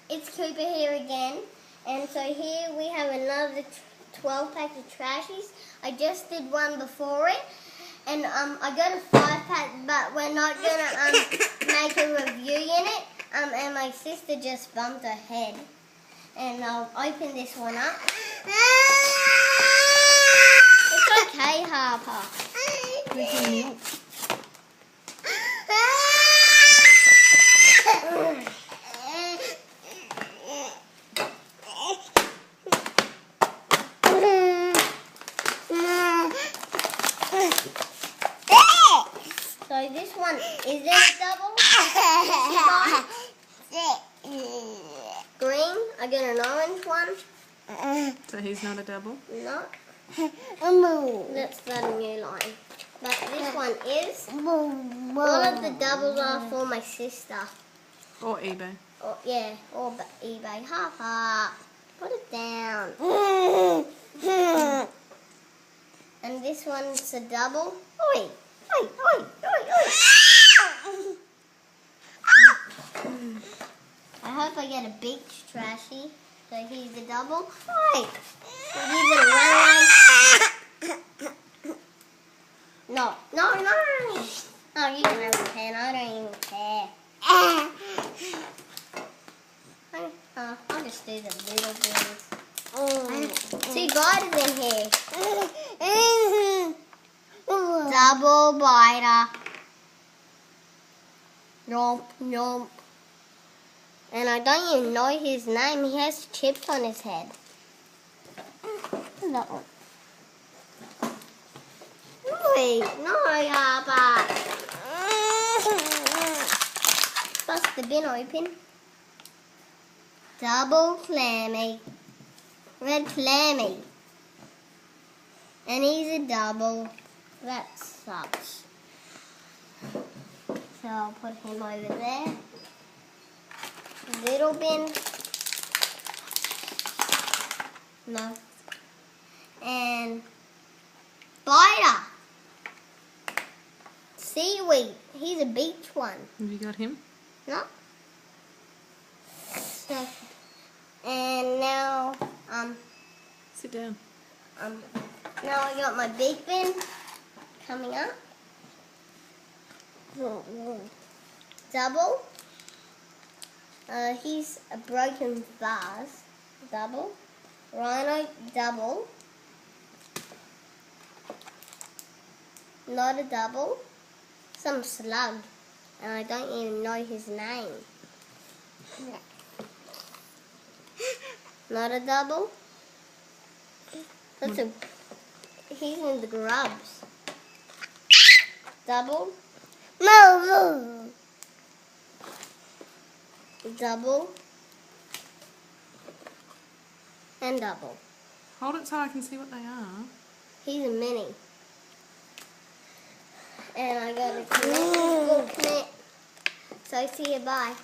it's Cooper here again, and so here we have another 12 pack of trashies. I just did one before it, and I got a 5-pack, but we're not gonna make a review in it. And my sister just bumped her head, and I'll open this one up. It's okay, Harper. Drinking milk. So this one, is it a double? Green, I get an orange one. So he's not a double? No. That's the new line. But this one is. All of the doubles are for my sister. Or eBay. Or, yeah, or eBay. Half. Put it down. And this one's a double. Oi! Oi! Oi! Oi! Oi! I hope I get a big trashy. So here's the double. Oi! Give it a run. No. No, you can have a pen. I don't even care. I'll just do the little things. Two biters in here. Double biter. Yomp. And I don't even know his name. He has chips on his head. That one. Wait, no, Harper. Bust the bin open. Double clammy. Red clammy. And he's a double. That sucks. So I'll put him over there. Little bin. No. And biter. Seaweed. He's a beach one. Have you got him? No. So, and now, Sit down. now I got my big bin coming up. Double. He's a broken vase. Double. Rhino, double. Not a double. Some slug. And I don't even know his name. Not a double. He's in the grubs. Double. No. Double. And double. Hold it so I can see what they are. He's a mini. And I got a connect. So see you, bye.